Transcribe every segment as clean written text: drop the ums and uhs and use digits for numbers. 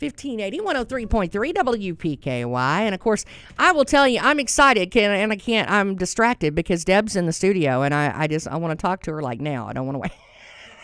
1580, 103.3 WPKY. And of course, I will tell you, I'm excited I'm distracted because Deb's in the studio and I want to talk to her like now. I don't want to wait.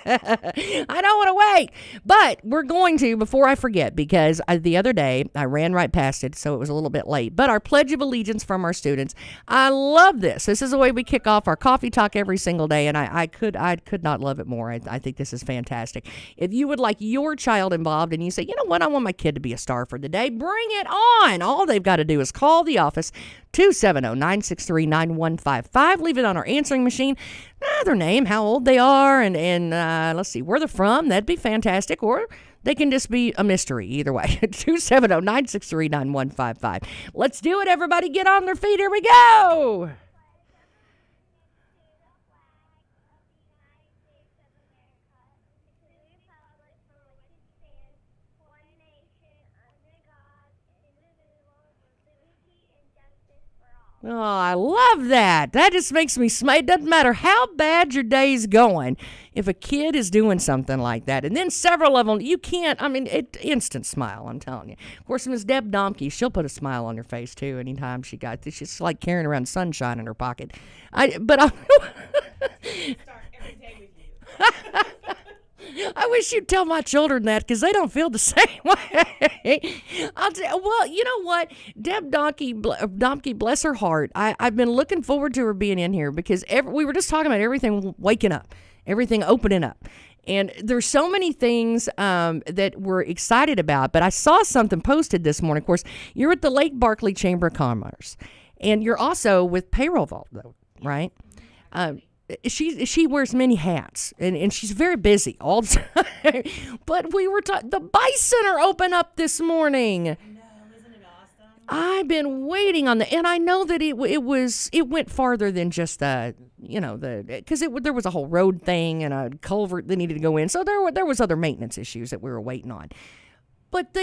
I don't want to wait, but we're going to before I forget because the other day I ran right past it, so it was a little bit late. But our Pledge of Allegiance from our students, I love this. This is the way we kick off our coffee talk every single day, and I could not love it more. I think this is fantastic. If you would like your child involved and you say, you know what, I want my kid to be a star for the day, bring it on. All they've got to do is call the office 270-963-9155. Leave it on our answering machine. Their name, how old they are, and let's see, where they're from. That'd be fantastic. Or they can just be a mystery. Either way. 270-963-9155. Let's do it, everybody. Get on their feet. Here we go. Oh, I love that. That just makes me smile. It doesn't matter how bad your day's going. If a kid is doing something like that, and then several of them, you can't, instant smile, I'm telling you. Of course, Miss Deb Domke, she'll put a smile on her face, too, anytime she got this. She's like carrying around sunshine in her pocket. Start every day with you. I wish you'd tell my children that because they don't feel the same way. Well, you know what? Deb Domke, bless her heart. I've been looking forward to her being in here because we were just talking about everything waking up, everything opening up. And there's so many things that we're excited about. But I saw something posted this morning. Of course, you're at the Lake Barkley Chamber of Commerce. And you're also with Payroll Vault, though, right? She wears many hats, and she's very busy all the time. But we were the Bison are open up this morning. No, isn't it awesome? I've been waiting on and I know that it went farther than just there was a whole road thing and a culvert that needed to go in, so there was other maintenance issues that we were waiting on. But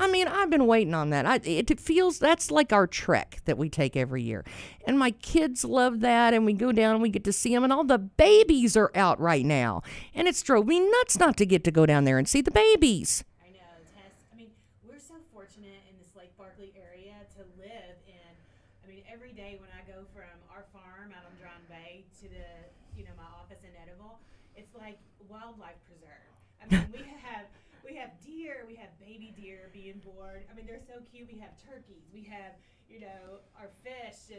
I've been waiting on that. It feels that's like our trek that we take every year. And my kids love that, and we go down and we get to see them, and all the babies are out right now. And it's drove me nuts not to get to go down there and see the babies. I know, Tess. We're so fortunate in this Lake Barkley area to live in. Every day when I go from our farm out on Drown Bay to my office in Edible, it's like wildlife preserve. We have deer, we have baby deer being born. They're so cute. We have turkeys, we have, our fish,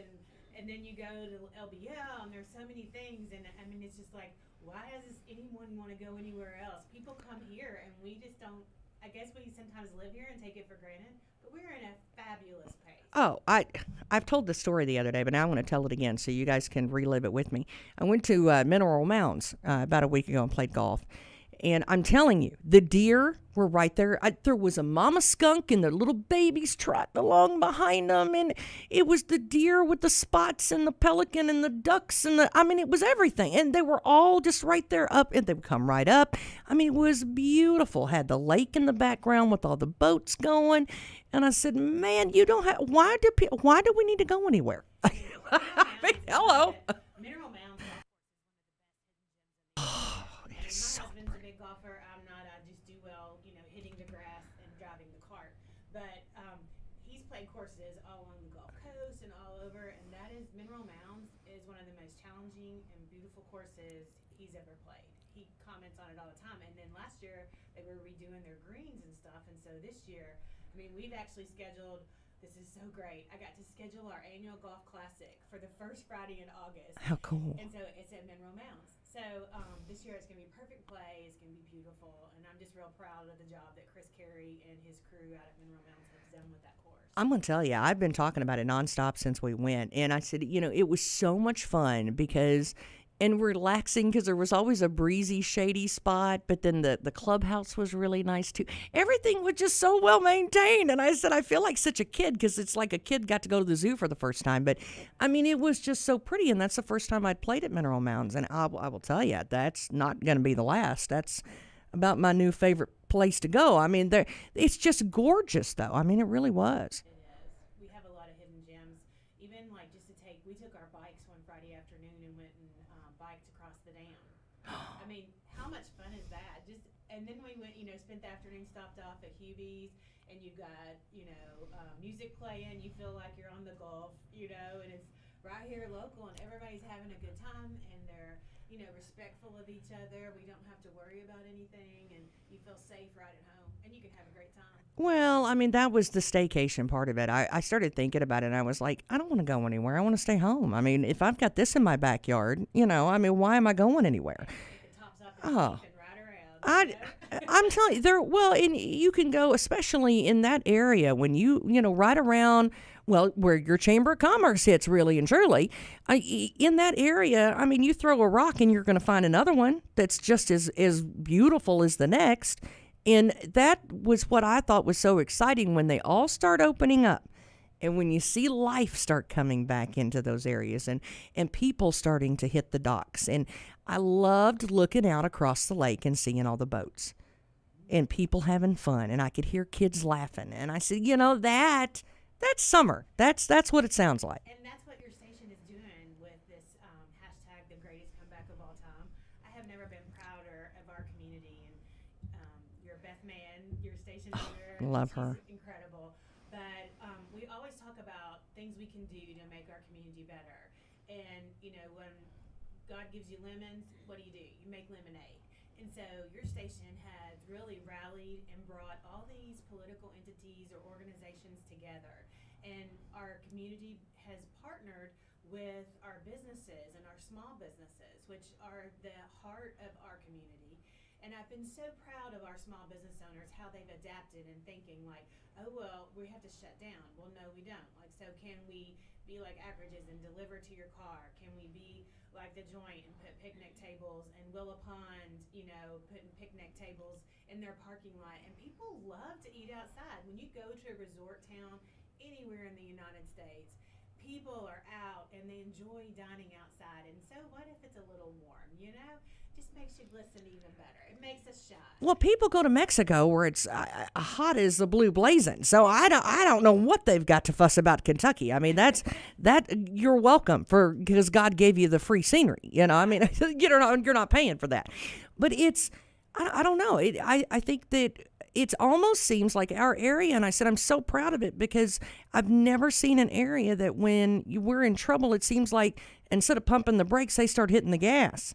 and then you go to LBL, and there's so many things. And it's just like, why does anyone want to go anywhere else? People come here, and we just don't. I guess we sometimes live here and take it for granted, but we're in a fabulous place. Oh, I've told this story the other day, but now I'm going to tell it again so you guys can relive it with me. I went to Mineral Mounds about a week ago and played golf. And I'm telling you, the deer were right there. There was a mama skunk and the little babies trotting along behind them. And it was the deer with the spots and the pelican and the ducks. And it was everything. And they were all just right there up. And they would come right up. It was beautiful. Had the lake in the background with all the boats going. And I said, man, you don't have, why do we need to go anywhere? Hello. Mineral Mounds. Golfer, I'm not. I just do well, hitting the grass and driving the cart. But he's played courses all along the Gulf Coast and all over, and Mineral Mounds is one of the most challenging and beautiful courses he's ever played. He comments on it all the time. And then last year they were redoing their greens and stuff, and so this year, we've actually scheduled. This is so great. I got to schedule our annual golf classic for the first Friday in August. How cool! And so it's at Mineral Mounds. So this year it's going to be perfect play. It's going to be beautiful. And I'm just real proud of the job that Chris Carey and his crew out at Mineral Mounds have done with that course. I'm going to tell you, I've been talking about it nonstop since we went. And I said, it was so much fun and relaxing because there was always a breezy, shady spot. But then the clubhouse was really nice, too. Everything was just so well maintained. And I said, I feel like such a kid because it's like a kid got to go to the zoo for the first time. But, it was just so pretty. And that's the first time I'd played at Mineral Mounds. And I will tell you, that's not going to be the last. That's about my new favorite place to go. It's just gorgeous, though. It really was. It is. We have a lot of hidden gems. Even we took our bikes one Friday afternoon and went and biked across the dam. How much fun is that? Just And then we went, spent the afternoon, stopped off at Hubie's, and you've got, music playing. You feel like you're on the Gulf, and it's right here local, and everybody's having a good time, and they're, respectful of each other. We don't have to worry about anything, and you feel safe right at home, and you can have a great time. Well, I mean, that was the staycation part of it. I started thinking about it, and I was like, I don't want to go anywhere. I want to stay home. I mean, if I've got this in my backyard, I mean, why am I going anywhere? Take the tops off and sleep and ride around. I'm telling you, and you can go, especially in that area when right around, where your Chamber of Commerce hits really and truly, in that area, I mean, you throw a rock and you're going to find another one that's just as beautiful as the next. And that was what I thought was so exciting when they all start opening up. And when you see life start coming back into those areas and people starting to hit the docks. And I loved looking out across the lake and seeing all the boats and people having fun. And I could hear kids laughing. And I said, that's summer. That's what it sounds like. And that's what your station is doing with this hashtag, the greatest comeback of all time. I have never been prouder of our community. And you're Beth Mann, your station leader. Love She's her. incredible. But we always talk about things we can do to make our community better. And, when God gives you lemons, what do? You make lemonade. And so your station has really rallied and brought all these political entities or organizations together. And our community has partnered with our businesses and our small businesses, which are the heart of our community. And I've been so proud of our small business owners, how they've adapted and thinking like, oh, well, we have to shut down. Well, no, we don't. Like, so can we be like Averages and deliver to your car? Can we be like the Joint and put picnic tables, and Willow Pond, putting picnic tables in their parking lot? And people love to eat outside. When you go to a resort town anywhere in the United States, people are out and they enjoy dining outside. And so what if it's a little warm, Just makes you glisten even better. It makes us shine. Well, people go to Mexico where it's hot as the blue blazing. So I don't know what they've got to fuss about Kentucky. I mean, that you're welcome because God gave you the free scenery. I mean, you're not paying for that. But I don't know. I think that it almost seems like our area, and I said I'm so proud of it because I've never seen an area that when we're in trouble, it seems like instead of pumping the brakes, they start hitting the gas.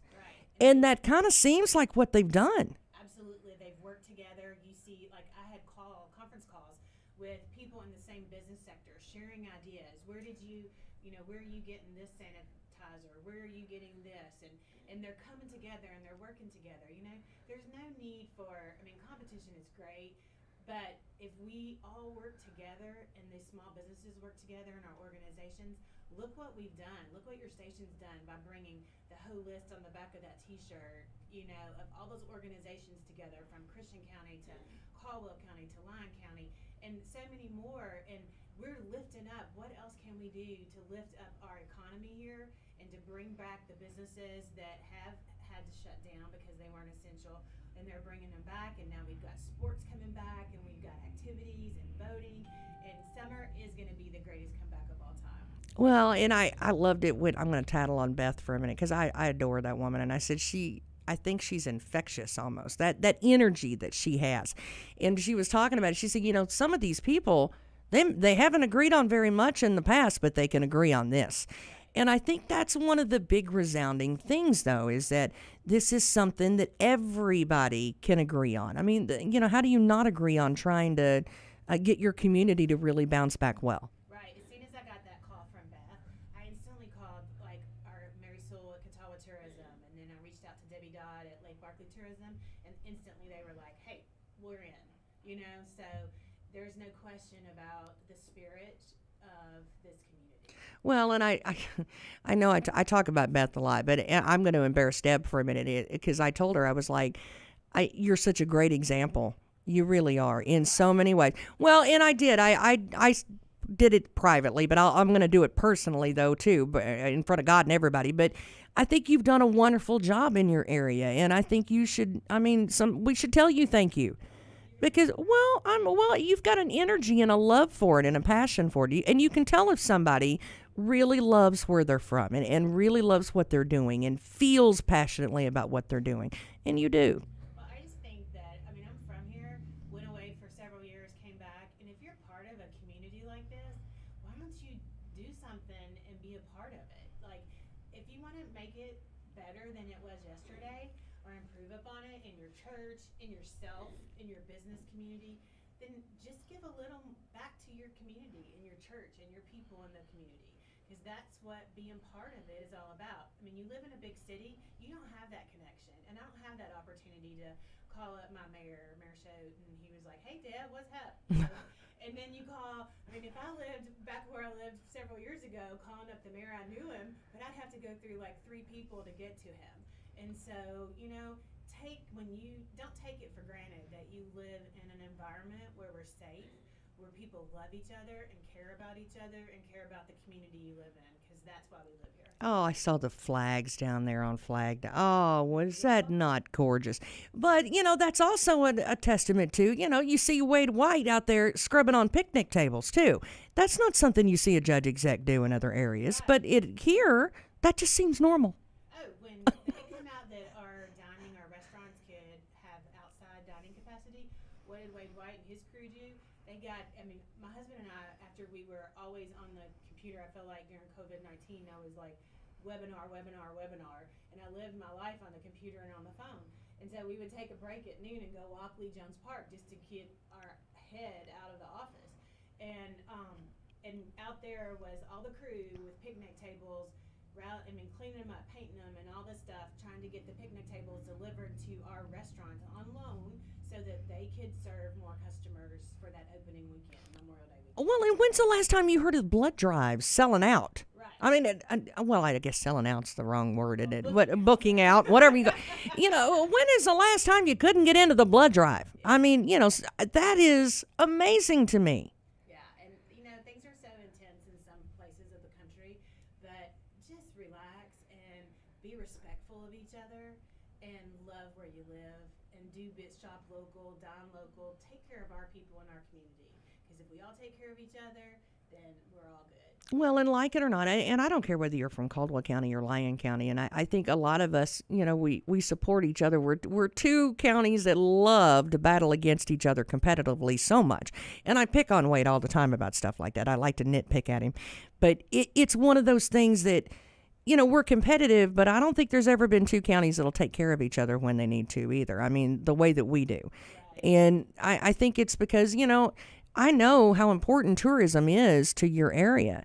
And that kind of seems like what they've done. Absolutely. They've worked together. You see, like I had conference calls with people in the same business sector sharing ideas. Where are you getting this sanitizer? Where are you getting this? And they're coming together and they're working together. There's no need competition is great, but if we all work together and the small businesses work together in our organizations, look what we've done. Look what your station's done by bringing the whole list on the back of that T-shirt, of all those organizations together from Christian County to Caldwell County to Lyon County and so many more. And we're lifting up. What else can we do to lift up our economy here and to bring back the businesses that have had to shut down because they weren't essential? And they're bringing them back, and now we've got sports coming back, and we've got activities and boating, and summer is going to be the greatest comeback of all time. Well, and I loved it when I'm going to tattle on Beth for a minute because I adore that woman, and I said I think she's infectious almost, that energy that she has. And she was talking about it. She said, some of these people, they haven't agreed on very much in the past, but they can agree on this. And I think that's one of the big resounding things, though, is that this is something that everybody can agree on. I mean, how do you not agree on trying to get your community to really bounce back well? Right. As soon as I got that call from Beth, I instantly called our Mary Sewell at Catawba Tourism, and then I reached out to Debbie Dodd at Lake Barkley Tourism, and instantly they were like, "Hey, we're in." So there's no question about the spirit of this community. Well, and I know I talk about Beth a lot, but I'm going to embarrass Deb for a minute because I told her, I was like, you're such a great example. You really are in so many ways. Well, and I did. I did it privately, but I'm going to do it personally, though, too, in front of God and everybody. But I think you've done a wonderful job in your area, and I think you should, we should tell you thank you. Because, you've got an energy and a love for it and a passion for it. And you can tell if somebody really loves where they're from and really loves what they're doing and feels passionately about what they're doing. And you do. Well, I just think that part of a community like this, why don't you do something and be a part of it? Like, if you want to make it better than it was yesterday, or improve upon it in your church, in yourself, in your business community, then just give a little back to your community, in your church, and your people in the community. Because that's what being part of it is all about. I mean, you live in a big city, you don't have that connection. And I don't have that opportunity to call up my mayor, Mayor Choate, and he was like, hey, Deb, what's up? And then you call, I mean, if I lived back where I lived several years ago, calling up the mayor, I knew him, but I'd have to go through like 3 people to get to him. And so, you know, don't take it for granted that you live in an environment where we're safe, where people love each other and care about each other and care about the community you live in, because that's why we live here. Oh, I saw the flags down there on Flag Day. Oh, was that not gorgeous? But, you know, that's also a testament to, you know, you see Wade White out there scrubbing on picnic tables, too. That's not something you see a judge exec do in other areas, but here, that just seems normal. Oh, when it came out that our restaurants could have outside dining capacity, what did Wade White and his crew do? They got, I mean, my husband and I, after we were always on the computer, I felt like during COVID-19, I was like, webinar, and I lived my life on the computer and on the phone. And so we would take a break at noon and go walk Lee Jones Park just to get our head out of the office. And out there was all the crew with picnic tables, cleaning them up, painting them, and all this stuff, trying to get the picnic tables delivered to our restaurants on loan so that they could serve more customers for that opening weekend, Memorial Day weekend. Well, and when's the last time you heard of blood drives selling out? Right. I mean, I guess selling out's the wrong word, isn't it? Booking out, whatever you go. You know, when is the last time you couldn't get into the blood drive? I mean, you know, that is amazing to me. Yeah, and, you know, things are so intense in some places of the country, but just relax and be respectful of each other and love where you live and do shop local, dine local, take care of our people in our community. Because if we all take care of each other, then we're all good. Well, and like it or not, and I don't care whether you're from Caldwell County or Lyon County, and I think a lot of us, you know, we support each other. We're 2 counties that love to battle against each other competitively so much. And I pick on Wade all the time about stuff like that. I like to nitpick at him. But it's one of those things that, you know, we're competitive, but I don't think there's ever been 2 counties that'll take care of each other when they need to either. I mean, the way that we do. Right. And I think it's because, you know, I know how important tourism is to your area.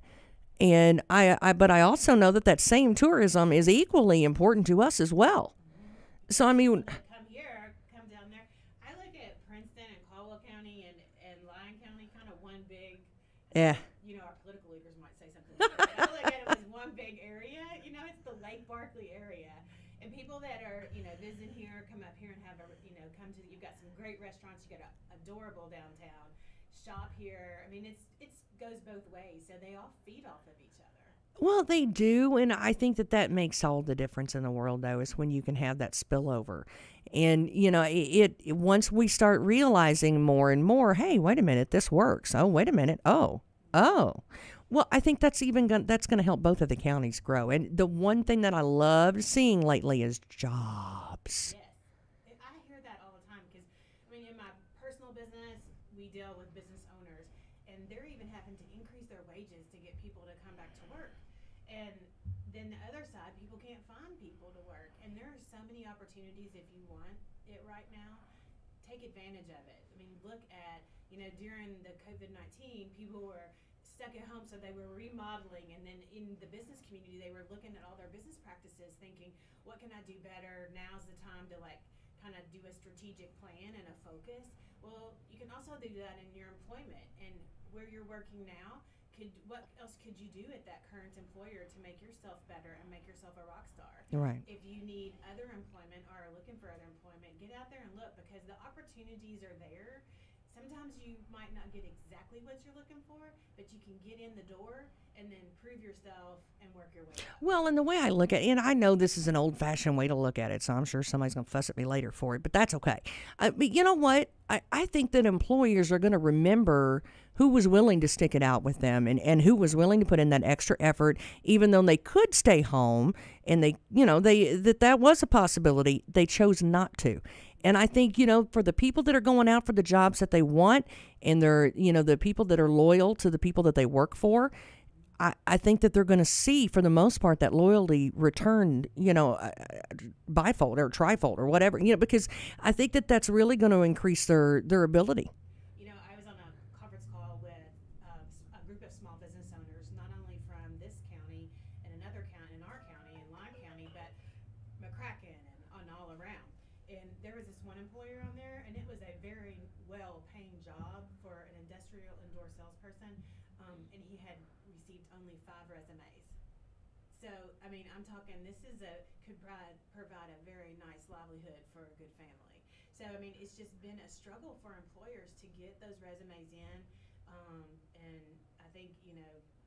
And but I also know that same tourism is equally important to us as well. So, I mean, Come down there. I look at Princeton and Caldwell County and Lyon County kind of one big, yeah. You know, our political leaders might say something different. I look at it as one big area. You know, it's the Lake Barkley area. And people that are, you know, visiting here, come up here and have you've got some great restaurants. You got an adorable downtown. Shop here. I mean, it goes both ways, so they all feed off of each other. Well, they do, and I think that makes all the difference in the world, though, is when you can have that spillover. And, you know, it once we start realizing more and more, hey, wait a minute, this works. Oh, wait a minute. Oh. Well, I think that's going to help both of the counties grow. And the one thing that I loved seeing lately is jobs. Yes. I hear that all the time because, I mean, in my personal business, we deal with business owners, and they're even having to increase their wages to get people to come back to work. And then the other side, people can't find people to work. And there are so many opportunities if you want it right now. Take advantage of it. I mean, look at, you know, during the COVID-19, people were stuck at home, so they were remodeling. And then in the business community, they were looking at all their business practices, thinking, what can I do better? Now's the time to, like, kind of do a strategic plan and a focus. Well, you can also do that in your employment and where you're working now. What else could you do at that current employer to make yourself better and make yourself a rock star? Right. If you need other employment or are looking for other employment, get out there and look, because the opportunities are there. Sometimes you might not get exactly what you're looking for, but you can get in the door and then prove yourself and work your way up. Well, and the way I look at it, and I know this is an old-fashioned way to look at it, so I'm sure somebody's going to fuss at me later for it, but that's okay. But you know what? I think that employers are going to remember who was willing to stick it out with them and who was willing to put in that extra effort, even though they could stay home and that was a possibility. They chose not to. And I think, for the people that are going out for the jobs that they want, and they're, the people that are loyal to the people that they work for, I think that they're going to see, for the most part, that loyalty returned, bifold or trifold or whatever, because I think that that's really going to increase their ability. I was on a conference call with a group of small business owners, not only from this county and another county, in our county, in Lime County, but McCracken and all around. And there was this one employer on there, and it was a very well-paying job for an industrial indoor salesperson, and he had received only 5 resumes. So, I'm talking, this could provide a very nice livelihood for a good family. So, it's just been a struggle for employers to get those resumes in, and I think,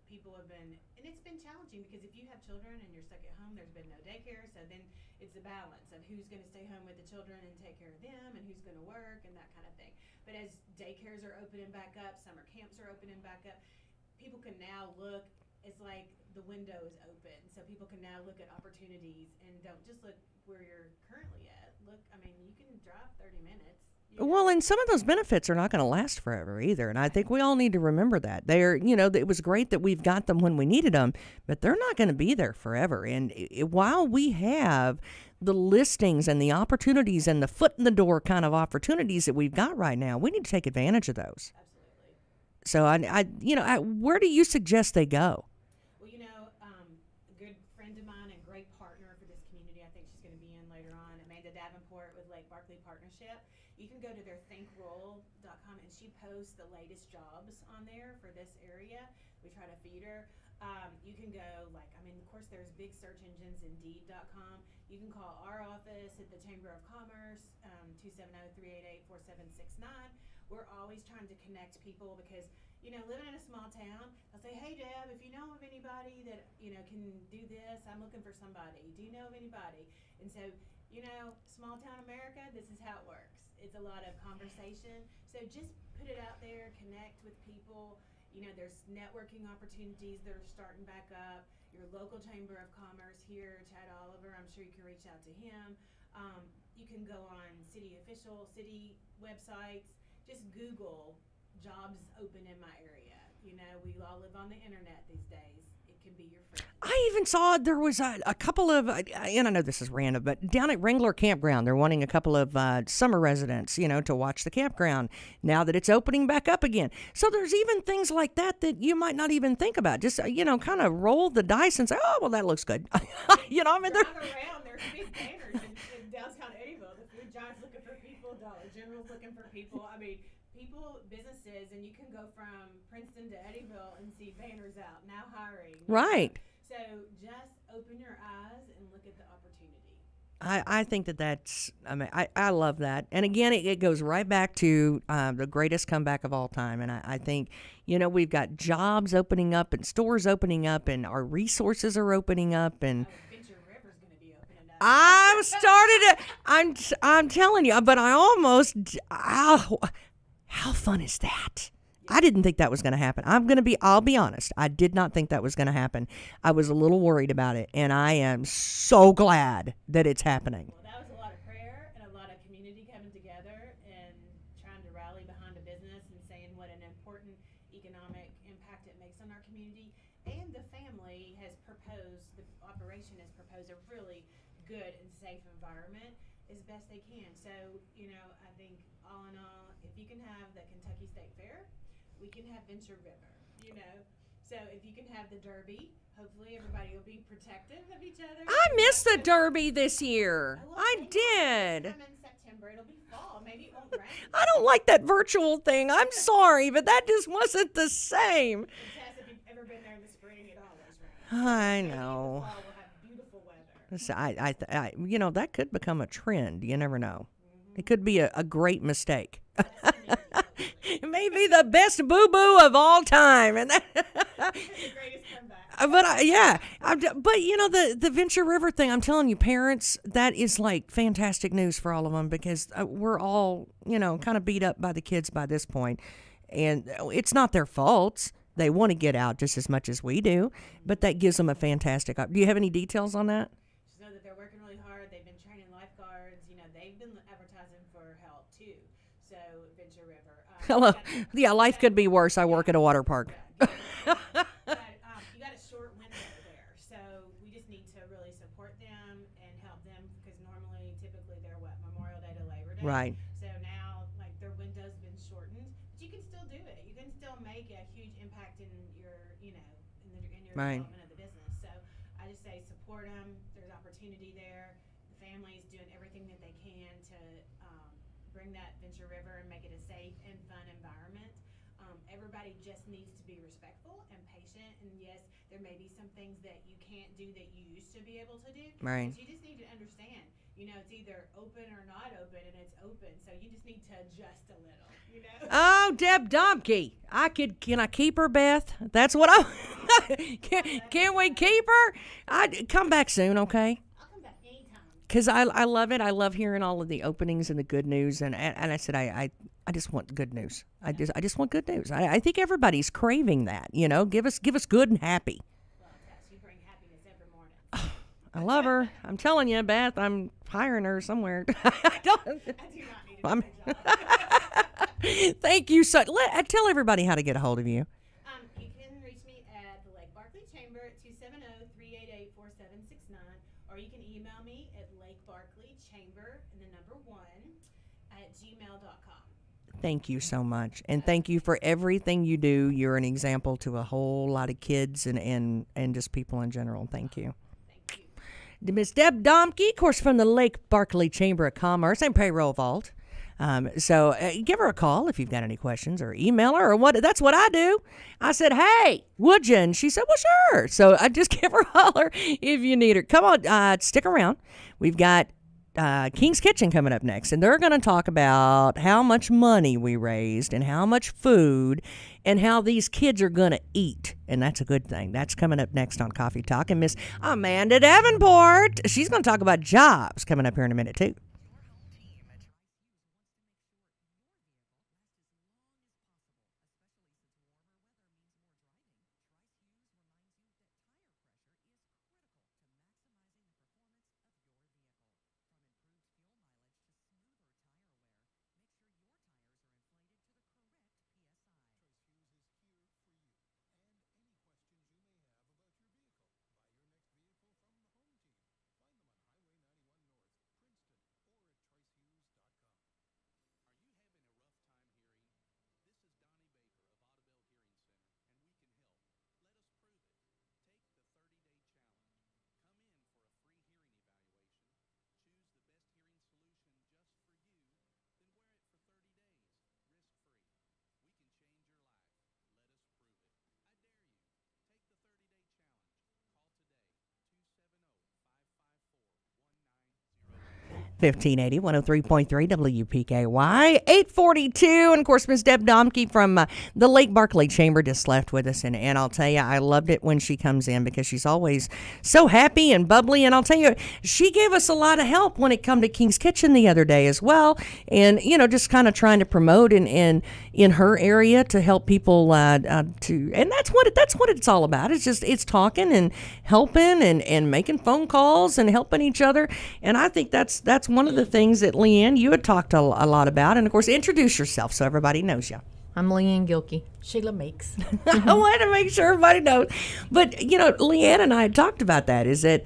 people have been, and it's been challenging because if you have children and you're stuck at home, there's been no daycare, so then it's a balance of who's going to stay home with the children and take care of them, and who's going to work, and that kind of thing. But as daycares are opening back up, summer camps are opening back up, people can now look, it's like the window is open, so people can now look at opportunities and don't just look where you're currently at. Look, you can drive 30 minutes. Well, and some of those benefits are not going to last forever either, and I think we all need to remember that. They're, it was great that we've got them when we needed them, but they're not going to be there forever. And while we have the listings and the opportunities and the foot in the door kind of opportunities that we've got right now, we need to take advantage of those. Absolutely. So, where do you suggest they go? Well, a good friend of mine and great partner for this community, I think she's going to be in later on, Amanda Davenport with Lake Barkley Partnership. You can go to their thinkroll.com, and she posts the latest jobs on there for this area. We try to feed her. You can go, of course, there's big search engines, Indeed.com. You can call our office at the Chamber of Commerce, 270-388-4769. We're always trying to connect people because, living in a small town, I'll say, hey, Deb, if you know of anybody that, can do this, I'm looking for somebody. Do you know of anybody? And so, small town America, this is how it works. It's a lot of conversation. So just put it out there, connect with people. There's networking opportunities that are starting back up. Your local Chamber of Commerce here, Chad Oliver, I'm sure you can reach out to him. You can go on city websites. Just Google jobs open in my area. We all live on the internet these days. It can be your friend. I even saw there was a couple of, and I know this is random, but down at Wrangler Campground, they're wanting a couple of summer residents, to watch the campground now that it's opening back up again. So there's even things like that you might not even think about. Just, kind of roll the dice and say, oh, well, that looks good. Drive around, there's big banners in downtown Eddyville. The Food Giant's looking for people, Dollar General's looking for people. People, businesses, and you can go from Princeton to Eddyville and see banners out, now hiring. Right. So just open your eyes and look at the opportunity. I think that's, I love that. And again, it goes right back to the greatest comeback of all time. And I think, we've got jobs opening up and stores opening up and our resources are opening up. And Venture River's going to be opening up. I'm telling you, but how fun is that? I didn't think that was going to happen. I'll be honest. I did not think that was going to happen. I was a little worried about it, and I am so glad that it's happening. Well, that was a lot of prayer and a lot of community coming together and trying to rally behind a business and saying what an important economic impact it makes on our community. And the family the operation has proposed a really good and safe environment as best they can. So, I think all in all, if you can have the Kentucky State Fair, we can have Venture River, So if you can have the Derby, hopefully everybody will be protective of each other. I missed the Derby this year. I did. Come in September, it'll be fall. Maybe it won't rain. I don't like that virtual thing. I'm sorry, but that just wasn't the same. Tess, if you've ever been there in the spring, it always rains. I Maybe in the know. fall we'll have beautiful weather. So that could become a trend. You never know. It could be a great mistake. It may be the best boo-boo of all time. And It's the greatest comeback. But the Venture River thing, I'm telling you, parents, that is like fantastic news for all of them because we're all, kind of beat up by the kids by this point. And it's not their faults. They want to get out just as much as we do, but that gives them a fantastic do you have any details on that? Just know that they're working really hard. They've been training lifeguards. They've been advertising So Venture River. Hello. Yeah, life could be worse. I work at a water park. You got a short window there, so we just need to really support them and help them because typically they're Memorial Day to Labor Day. Right. So now, like their window's been shortened, but you can still do it. You can still make a huge impact in your, in your Right. development of the business. So I just say support them. There's opportunity there. The family's doing everything that they can to bring that Venture River and make it a safe and fun environment. Everybody just needs to be respectful and patient. And yes, there may be some things that you can't do that you used to be able to do. Right. But you just need to understand, it's either open or not open, and it's open. So you just need to adjust a little, Oh, Deb Domke. Can I keep her, Beth? That's what can we keep her? Come back soon, okay? I'll come back anytime. Because I love it. I love hearing all of the openings and the good news. And I said, I just want good news. I just want good news. I think everybody's craving that, Give us good and happy. Well, Tess, you bring happiness every morning. I love her. I'm telling you, Beth, I'm hiring her somewhere. I don't. I do not need a job. Thank you so. Tell everybody how to get a hold of you. You can reach me at the Lake Barkley Chamber at 270-388-4769, or you can email me at lakebarkleychamber and the number 1 at gmail.com. Thank you so much. And thank you for everything you do. You're an example to a whole lot of kids and just people in general. Thank you. Thank you. Ms. Deb Domke, of course, from the Lake Barkley Chamber of Commerce and Payroll Vault. So give her a call if you've got any questions, or email her, or what. That's what I do. I said, hey, would you? And she said, well, sure. So I just give her a holler if you need her. Come on, stick around. We've got King's Kitchen coming up next, and they're going to talk about how much money we raised and how much food and how these kids are going to eat. And that's a good thing. That's coming up next on Coffee Talk. And Miss Amanda Davenport, she's going to talk about jobs coming up here in a minute, too. $15.80, 103.3 WPKY, 842. And of course, Miss Deb Domke from the Lake Barkley Chamber just left with us. And I'll tell you, I loved it when she comes in because she's always so happy and bubbly. And I'll tell you, she gave us a lot of help when it come to King's Kitchen the other day as well. And, just kind of trying to promote in her area to help people and that's what it's all about. It's talking and helping and making phone calls and helping each other. And I think that's one of the things that Leanne, you had talked a lot about. And of course, introduce yourself so everybody knows you. I'm Leanne Gilkey. Sheila Meeks. I wanted to make sure everybody knows. But, Leanne and I had talked about that, is that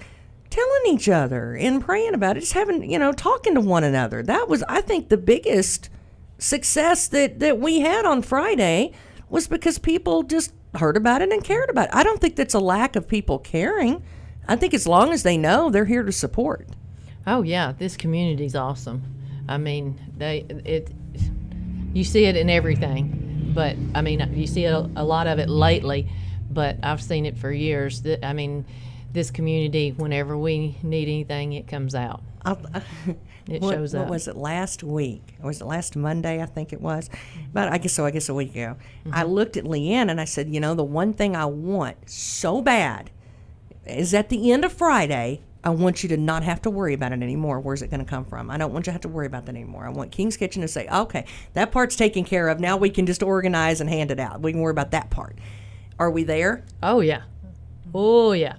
telling each other and praying about it, just having, talking to one another. That was, I think, the biggest success that we had on Friday was because people just heard about it and cared about it. I don't think that's a lack of people caring. I think as long as they know, they're here to support. Oh yeah, this community's awesome. I mean, you see it in everything, but I mean, you see a lot of it lately, but I've seen it for years. This community, whenever we need anything, it comes out. It shows up. What was it, last week? Or was it last Monday, I think it was? But I guess a week ago. Mm-hmm. I looked at Leanne and I said, the one thing I want so bad is at the end of Friday, I want you to not have to worry about it anymore. Where's it going to come from? I don't want you to have to worry about that anymore. I want King's Kitchen to say, okay, that part's taken care of. Now we can just organize and hand it out. We can worry about that part. Are we there? Oh, yeah. Oh yeah.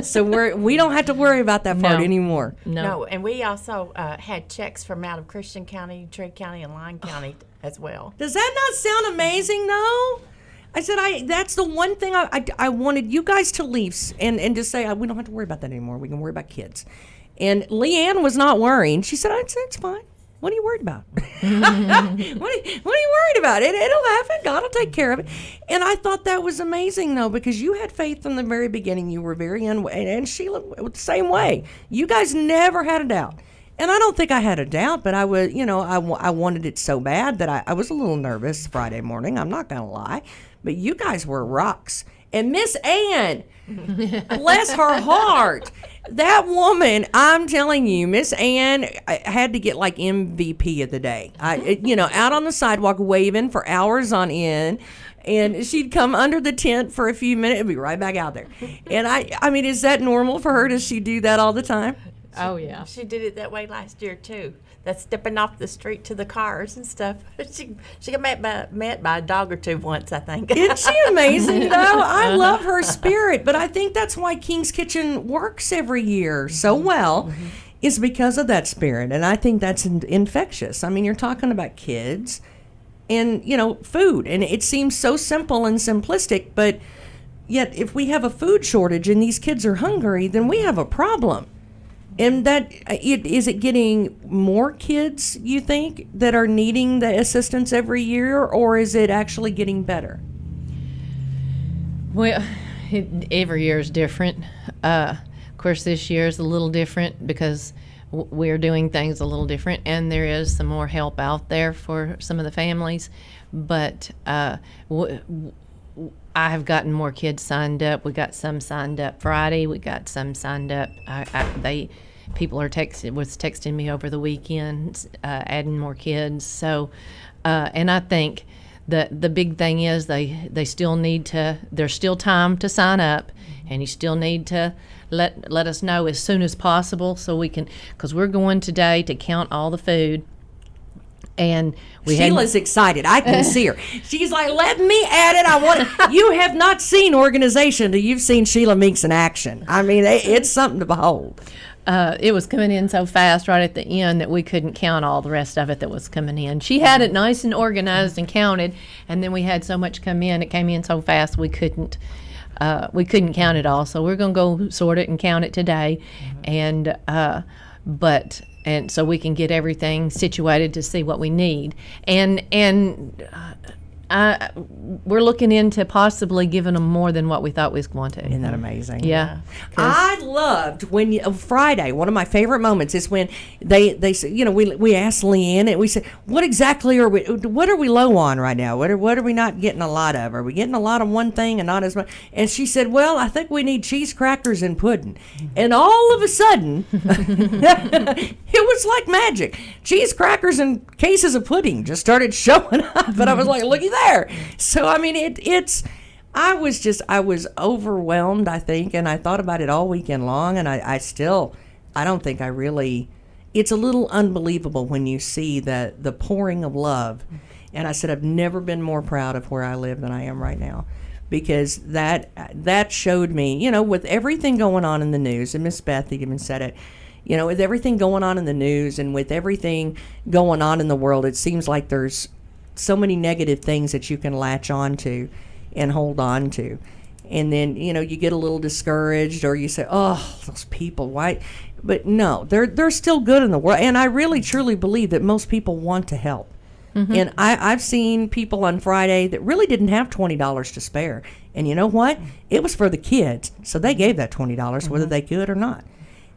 So we don't have to worry about that part No. anymore. No, and we also had checks from out of Christian County, Trigg County, and Lyon County as well. Does that not sound amazing, though? I said, that's the one thing I wanted you guys to leave and just say, we don't have to worry about that anymore. We can worry about kids. And Leanne was not worrying. She said, it's fine. What are you worried about? What are you worried about? It'll happen. God will take care of it. And I thought that was amazing, though, because you had faith from the very beginning. You were very and Sheila the same way. You guys never had a doubt. And I don't think I had a doubt, but I was, I wanted it so bad that I was a little nervous Friday morning. I'm not going to lie. But you guys were rocks. And Miss Ann, bless her heart. That woman, I'm telling you, Miss Ann had to get like MVP of the day. Out on the sidewalk waving for hours on end. And she'd come under the tent for a few minutes and be right back out there. And I mean, is that normal for her? Does she do that all the time? Oh yeah. She did it that way last year too. That's stepping off the street to the cars and stuff. She got met by a dog or two once, I think. Isn't she amazing, though? I love her spirit, but I think that's why King's Kitchen works every year so well, is because of that spirit, and I think that's infectious. I mean, you're talking about kids and, food, and it seems so simple and simplistic, but yet if we have a food shortage and these kids are hungry, then we have a problem. And is it getting more kids, you think, that are needing the assistance every year, or is it actually getting better? Well, every year is different. Of course, this year is a little different because we're doing things a little different, and there is some more help out there for some of the families. But I have gotten more kids signed up. We got some signed up Friday. We got some signed up. People are texting me over the weekend, adding more kids. So, and I think the big thing is they still need to. There's still time to sign up, and you still need to let us know as soon as possible so we can, because we're going today to count all the food. And Sheila's excited. I can see her. She's like, "Let me add it. I want it." You have not seen organization till you've seen Sheila Meeks in action. I mean, it's something to behold. It was coming in so fast right at the end that we couldn't count all the rest of it that was coming in. She had it nice and organized and counted, and then we had so much come in. It came in so fast we couldn't count it all. So we're going to go sort it and count it today, and so we can get everything situated to see what we need. We're looking into possibly giving them more than what we thought we was going to. Isn't that amazing? Yeah. I loved when Friday, one of my favorite moments is when they said, we asked Leanne and we said, what are we low on right now? What are we not getting a lot of? Are we getting a lot of one thing and not as much? And she said, well, I think we need cheese crackers and pudding. And all of a sudden, it was like magic. Cheese crackers and cases of pudding just started showing up. And I was like, looky there. So, I mean, I was overwhelmed, I think, and I thought about it all weekend long, and I don't think I really, it's a little unbelievable when you see the pouring of love. And I said, I've never been more proud of where I live than I am right now, because that showed me, with everything going on in the news, and Miss Beth even said it, with everything going on in the news and with everything going on in the world, it seems like there's so many negative things that you can latch on to and hold on to. And then, you get a little discouraged, or you say, oh, those people, why? But no, they're still good in the world. And I really, truly believe that most people want to help. Mm-hmm. And I've seen people on Friday that really didn't have $20 to spare. And you know what? It was for the kids. So they gave that $20, mm-hmm. whether they could or not.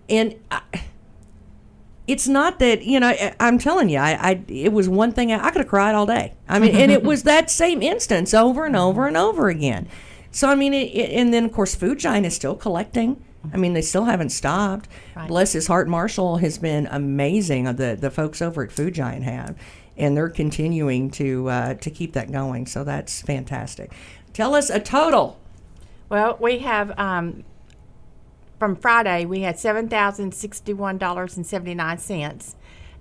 And it's not that, I'm telling you, it was one thing, I could have cried all day. I mean, and it was that same instance over and over and over again. So, I mean, and then, of course, Food Giant is still collecting. I mean, they still haven't stopped. Right. Bless his heart, Marshall has been amazing, the folks over at Food Giant have. And they're continuing to keep that going. So that's fantastic. Tell us a total. Well, we have... from Friday, we had $7,061.79,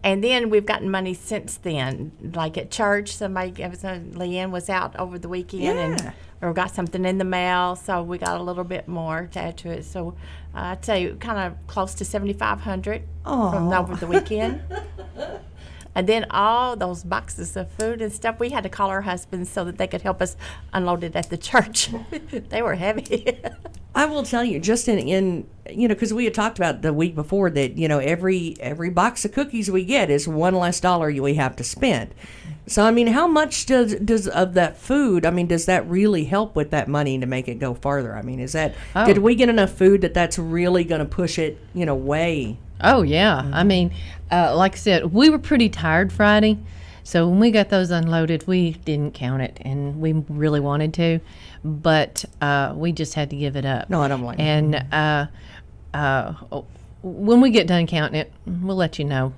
And then we've gotten money since then, like at church. Somebody gave us Leanne was out over the weekend and or got something in the mail, so we got a little bit more to add to it. So I'd say kind of close to $7,500 from over the weekend. And then all those boxes of food and stuff, we had to call our husbands so that they could help us unload it at the church. They were heavy. I will tell you, just in because we had talked about the week before that, every box of cookies we get is one less dollar we have to spend. So, I mean, how much does of that food, does that really help with that money to make it go farther? I mean, did we get enough food that's really going to push it, way? Oh, yeah. I mean, like I said, we were pretty tired Friday. So when we got those unloaded, we didn't count it, and we really wanted to, but we just had to give it up. No, I don't blame you. And when we get done counting it, we'll let you know.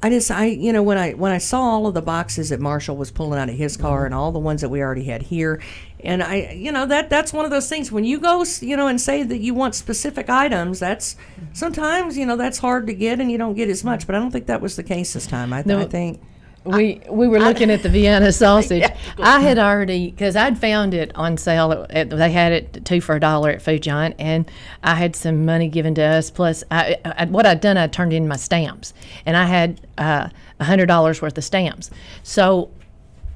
When I saw all of the boxes that Marshall was pulling out of his car and all the ones that we already had here, and that's one of those things when you go, and say that you want specific items, that's sometimes, that's hard to get and you don't get as much, but I don't think that was the case this time. I think we were looking at the Vienna sausage. I had already, because I'd found it on sale. They had it 2 for $1 at Food Giant, and I had some money given to us. Plus, what I'd done, I turned in my stamps, and I had $100 worth of stamps. So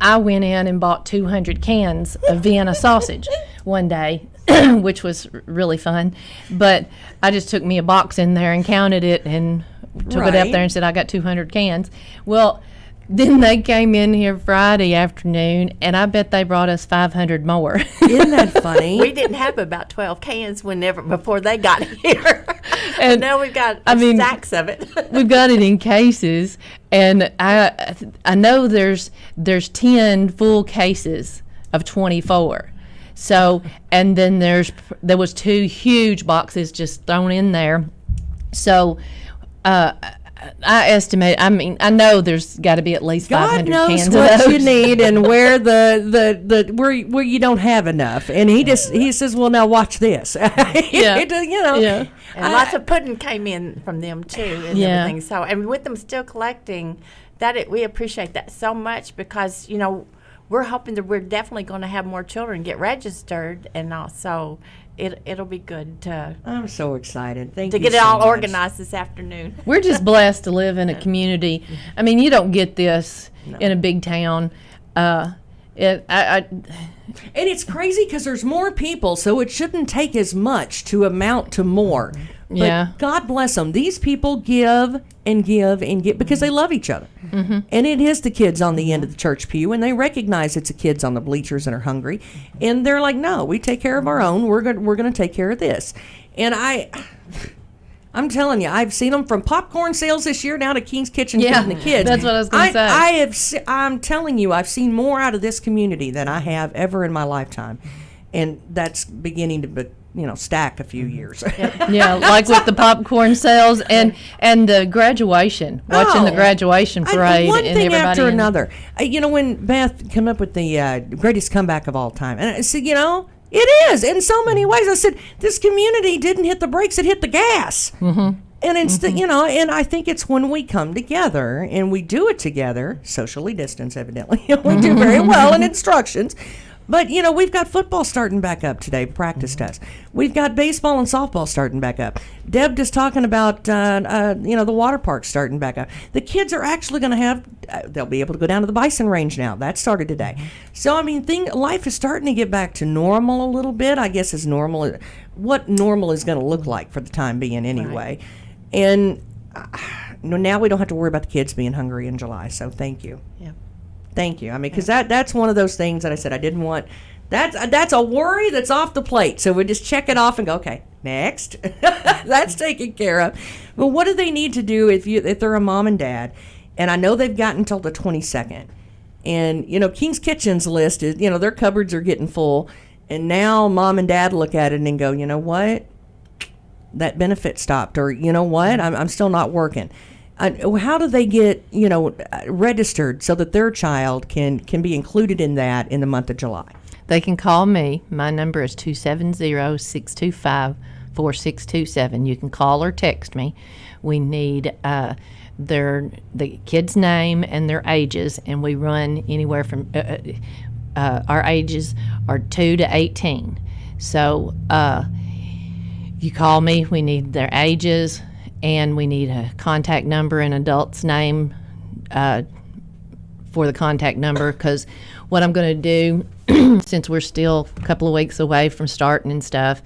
I went in and bought 200 cans of Vienna sausage one day, which was really fun. But I just took me a box in there and counted it and took it up there and said, I got 200 cans. Well, then they came in here Friday afternoon, and I bet they brought us 500 more. Isn't that funny? We didn't have about 12 cans before they got here. And now we've got stacks of it. We've got it in cases, and I know there's 10 full cases of 24. So, and then there was 2 huge boxes just thrown in there. So, I estimate. I know there's got to be at least 500 cans of those. God knows what you need and where where you don't have enough. And he says, "Well, now watch this." Yeah. And lots of pudding came in from them too, and everything. So, and with them still collecting, we appreciate that so much because we're hoping that we're definitely going to have more children get registered, and also it'll be good to. I'm so excited. Thank you to get it all organized this afternoon. We're just blessed to live in a community. I mean, you don't get this in a big town. And it's crazy because there's more people, so it shouldn't take as much to amount to more. But God bless them. These people give and give and give because they love each other. Mm-hmm. And it is the kids on the end of the church pew, and they recognize it's the kids on the bleachers and are hungry. And they're like, no, we take care of our own. We're going to take care of this. And I'm telling you, I've seen them from popcorn sales this year now to King's Kitchen feeding the kids. That's what I was going to say. I'm telling you, I've seen more out of this community than I have ever in my lifetime. And that's beginning to stack a few years. Yeah, like with the popcorn sales and the graduation, watching the graduation parade. One and thing everybody after another. When Beth came up with the greatest comeback of all time, and I said, it is in so many ways. I said, this community didn't hit the brakes, it hit the gas. Mm-hmm. And instead, and I think it's when we come together and we do it together, socially distanced, evidently. We do very well in instructions. But, we've got football starting back up today, practice does. We've got baseball and softball starting back up. Deb just talking about, the water park starting back up. The kids are actually going to they'll be able to go down to the bison range now. That started today. So, life is starting to get back to normal a little bit, I guess is normal. What normal is going to look like for the time being anyway. Right. And now we don't have to worry about the kids being hungry in July, so thank you. Yeah. Thank you. Because that's one of those things that I said I didn't want. That's a worry that's off the plate. So we just check it off and go, okay, next. That's taken care of. But what do they need to do if they're a mom and dad? And I know they've got until the 22nd. And, King's Kitchen's list is, their cupboards are getting full. And now mom and dad look at it and go, you know what? That benefit stopped. Or, you know what? I'm still not working. How do they get, registered so that their child can be included in that in the month of July? They can call me. My number is 270-625 4627. You can call or text me. We need the kid's name and their ages, and we run anywhere from our ages are 2 to 18. So you call me. We need their ages, and we need a contact number and adult's name for the contact number, because what I'm going to do, since we're still a couple of weeks away from starting and stuff,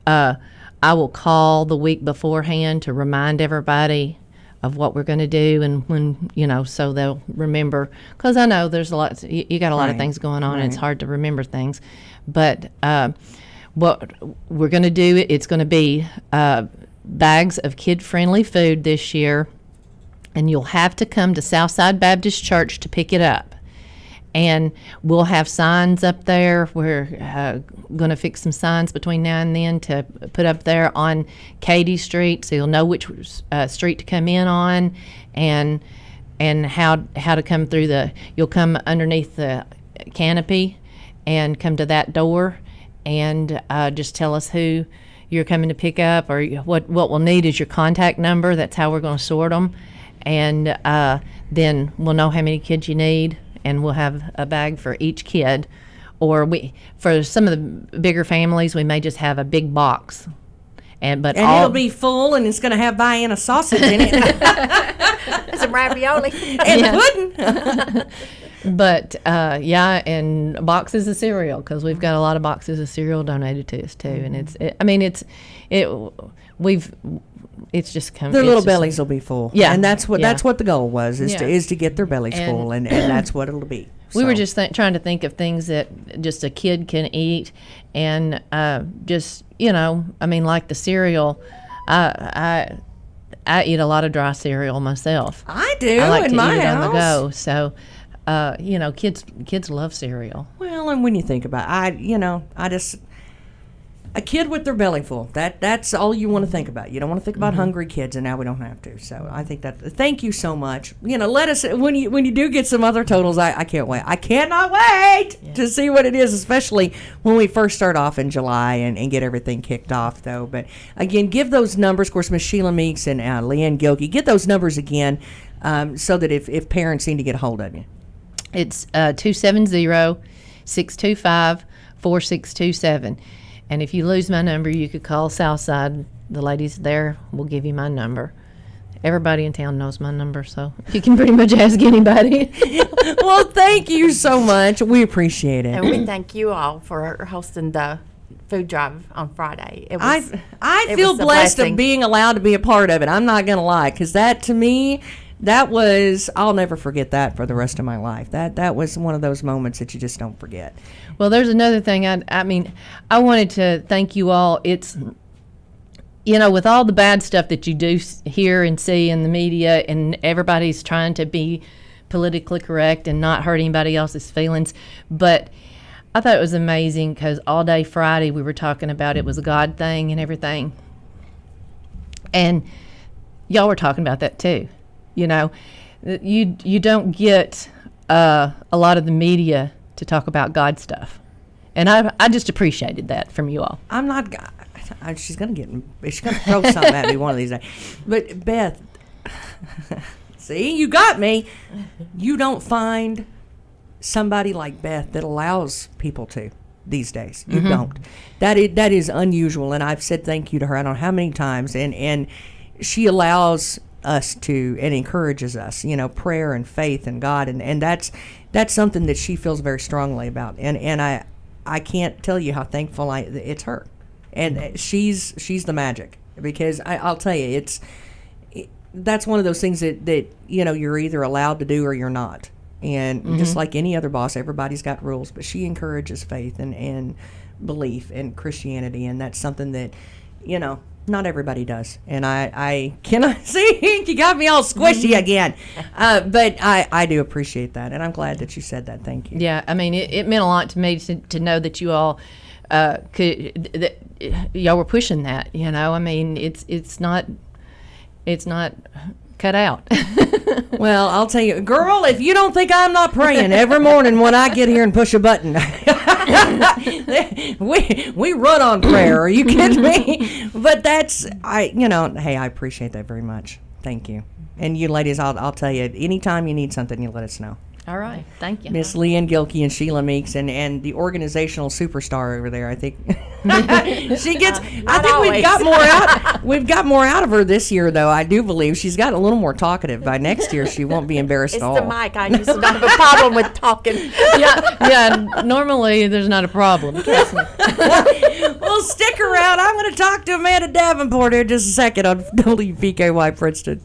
I will call the week beforehand to remind everybody of what we're going to do, and when, so they'll remember, because I know there's a lot, you got a lot of things going on, and it's hard to remember things. But what we're going to do, it's going to be bags of kid-friendly food this year, and you'll have to come to Southside Baptist Church to pick it up. And we'll have signs up there. We're going to fix some signs between now and then to put up there on Katy Street, so you'll know which street to come in on, and how to come through you'll come underneath the canopy and come to that door, and just tell us who you're coming to pick up, or what we'll need is your contact number. That's how we're going to sort them, and then we'll know how many kids you need, and we'll have a bag for each kid. Or for some of the bigger families, we may just have a big box, and it'll be full, and it's going to have Vienna sausage in it, some ravioli and pudding. But and boxes of cereal, because we've got a lot of boxes of cereal donated to us too, and it's just come. Their little bellies will be full. Yeah, and that's what the goal was, is to get their bellies full, and that's what it'll be. We were just trying to think of things that just a kid can eat, and just like the cereal. I eat a lot of dry cereal myself. I do. I like in to my eat it house. on the go. So, kids love cereal. Well, and when you think about it, a kid with their belly full, that's all you want to think about. You don't want to think about hungry kids, and now we don't have to. So I think thank you so much. Let us, when you do get some other totals, I can't wait. I cannot wait to see what it is, especially when we first start off in July and get everything kicked off, though. But again, give those numbers. Of course, Miss Sheila Meeks and Leanne Gilkey, get those numbers again, so that if parents need to get a hold of you. It's 270-625-4627. And if you lose my number, you could call Southside. The ladies there will give you my number. Everybody in town knows my number, so you can pretty much ask anybody. Well, thank you so much. We appreciate it. And we thank you all for hosting the food drive on Friday. I feel blessed of being allowed to be a part of it. I'm not going to lie, because that, to me, I'll never forget that for the rest of my life. That was one of those moments that you just don't forget. Well, there's another thing. I wanted to thank you all. It's, with all the bad stuff that you do hear and see in the media, and everybody's trying to be politically correct and not hurt anybody else's feelings, but I thought it was amazing, because all day Friday we were talking about it was a God thing and everything, and y'all were talking about that too. You don't get a lot of the media to talk about God stuff, and I just appreciated that from you all. I'm not. She's gonna throw something at me one of these days. But Beth, see, you got me. You don't find somebody like Beth that allows people to these days. You don't. That is unusual, and I've said thank you to her I don't know how many times, and she allows us to and encourages us, prayer and faith and God, and that's something that she feels very strongly about, and I can't tell you how thankful it's her, and she's the magic, because I'll tell you, that's one of those things that you're either allowed to do or you're not, and just like any other boss, everybody's got rules, but she encourages faith and belief in Christianity, and that's something that not everybody does, and I cannot see. You got me all squishy again, but I do appreciate that, and I'm glad that you said that. Thank you. Yeah, it meant a lot to me to know that you all y'all were pushing that. It's not cut out. Well, I'll tell you, girl, if you don't think I'm not praying every morning when I get here and push a button, we run on prayer. Are you kidding me? But that's hey, I appreciate that very much. Thank you. And you ladies, I'll tell you, anytime you need something, you let us know. All right. Thank you. Miss Leanne Gilkey and Sheila Meeks and the organizational superstar over there, I think. She gets I think always. we've got more out of her this year, though. I do believe she's gotten a little more talkative. By next year she won't be embarrassed It's at all. the mic. I used to not have a problem with talking. Yeah, normally there's not a problem. Trust me. Well, stick around. I'm going to talk to Amanda Davenport here in just a second on WPKY Princeton.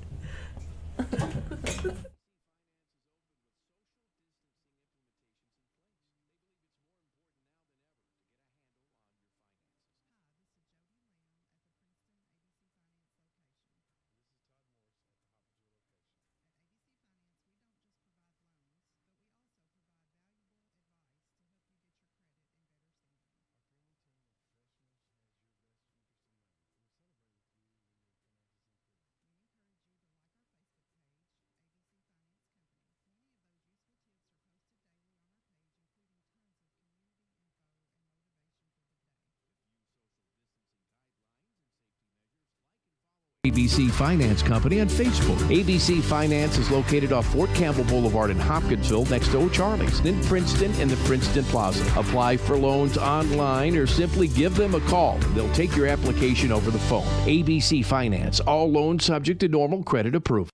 ABC Finance Company on Facebook. ABC Finance is located off Fort Campbell Boulevard in Hopkinsville next to O'Charlie's, in Princeton and the Princeton Plaza. Apply for loans online or simply give them a call. They'll take your application over the phone. ABC Finance, all loans subject to normal credit approval.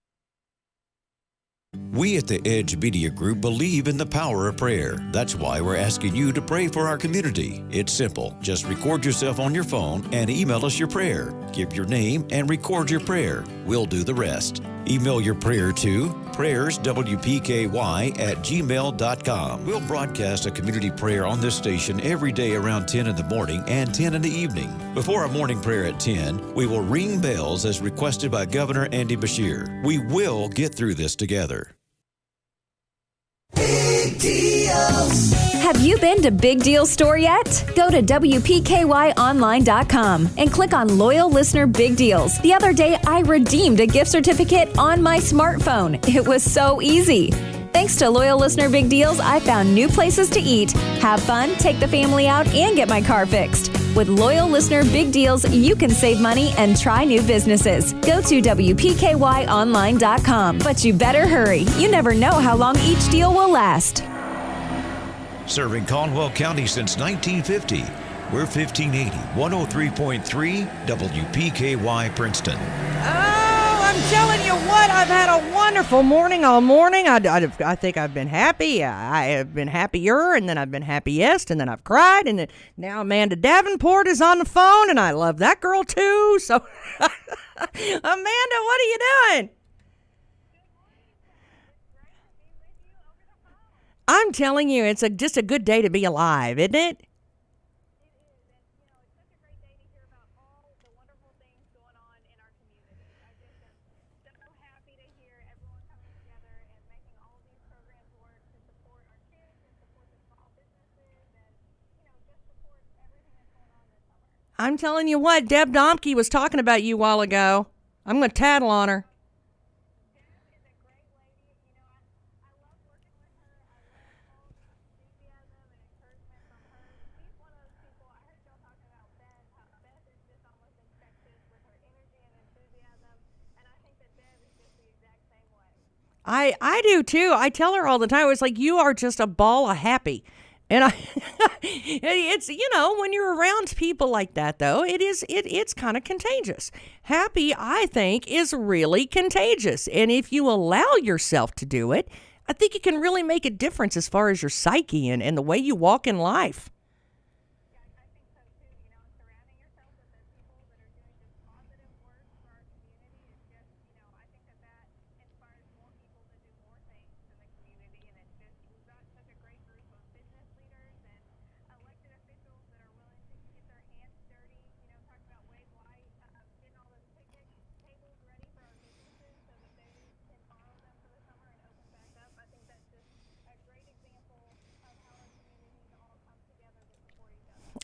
We at the Edge Media Group believe in the power of prayer. That's why we're asking you to pray for our community. It's simple. Just record yourself on your phone and email us your prayer. Give your name and record your prayer. We'll do the rest. Email your prayer to prayerswpky@gmail.com. We'll broadcast a community prayer on this station every day around 10 in the morning and 10 in the evening. Before our morning prayer at 10, we will ring bells as requested by Governor Andy Beshear. We will get through this together. Big deals. Have you been to Big Deal Store yet? Go to WPKYOnline.com and click on Loyal Listener Big Deals. The other day, I redeemed a gift certificate on my smartphone. It was so easy. Thanks to Loyal Listener Big Deals, I found new places to eat, have fun, take the family out, and get my car fixed. With Loyal Listener Big Deals, you can save money and try new businesses. Go to WPKYOnline.com. But you better hurry. You never know how long each deal will last. Serving Caldwell County since 1950. We're 1580, 103.3 WPKY Princeton. I'm telling you what, I've had a wonderful morning all morning. I think I've been happy. I have been happier, and then I've been happiest, and then I've cried, and then now Amanda Davenport is on the phone, and I love that girl too. So, Amanda, what are you doing? I'm telling you, it's just a good day to be alive, isn't it? I'm telling you what, Deb Domke was talking about you a while ago. I'm going to tattle on her. I do too. I tell her all the time. It's like, you are just a ball of happy. And it's, when you're around people like that, though, it's kind of contagious. Happy, I think, is really contagious. And if you allow yourself to do it, I think it can really make a difference as far as your psyche and the way you walk in life.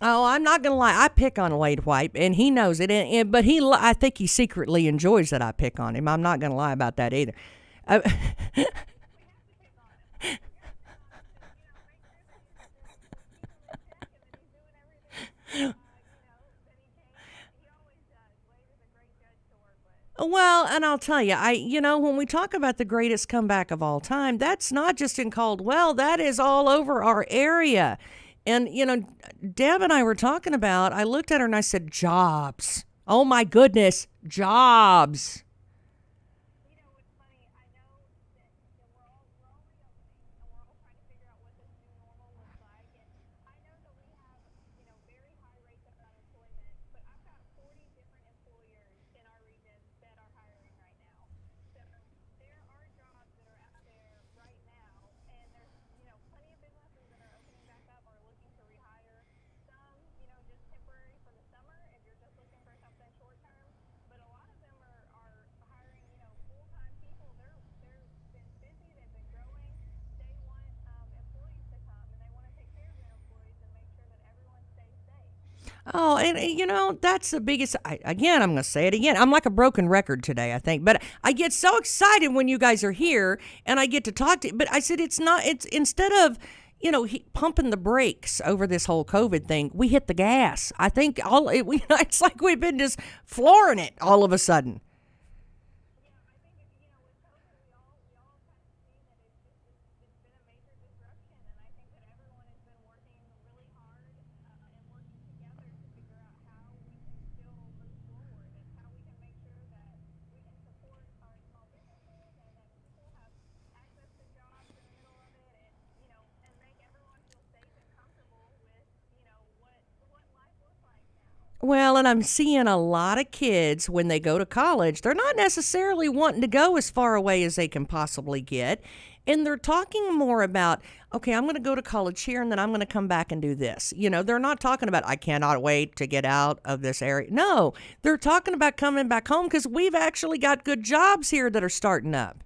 Oh, I'm not going to lie. I pick on Wade White, and he knows it. But I think he secretly enjoys that I pick on him. I'm not going to lie about that either. Well, and I'll tell you, when we talk about the greatest comeback of all time, that's not just in Caldwell, that is all over our area. And, Deb and I were talking about, I looked at her and I said, jobs. Oh my goodness, jobs. Oh, and that's the biggest. Again, I'm going to say it again. I'm like a broken record today, I think. But I get so excited when you guys are here and I get to talk to you. But I said it's instead of, pumping the brakes over this whole COVID thing, we hit the gas. I think it's like we've been just flooring it all of a sudden. Well, and I'm seeing a lot of kids when they go to college, they're not necessarily wanting to go as far away as they can possibly get. And they're talking more about, okay, I'm going to go to college here and then I'm going to come back and do this. They're not talking about, I cannot wait to get out of this area. No, they're talking about coming back home because we've actually got good jobs here that are starting up.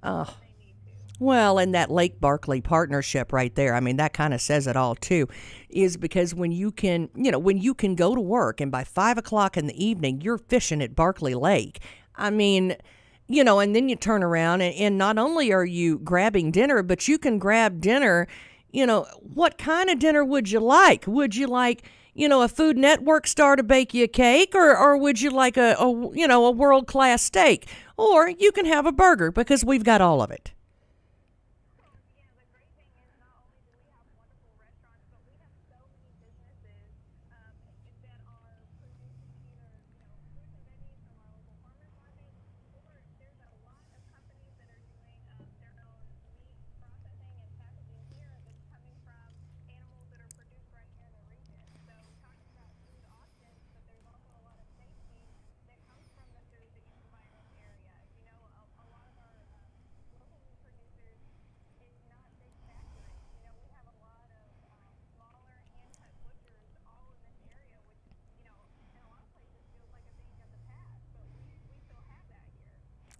Oh, well, and that Lake Barkley partnership right there, I mean, that kind of says it all too, is because when you can go to work and by 5 o'clock in the evening, you're fishing at Barkley Lake. I mean, and then you turn around and not only are you grabbing dinner, but you can grab dinner, what kind of dinner would you like? Would you like, a Food Network star to bake you a cake, or would you like a world-class steak? Or you can have a burger because we've got all of it.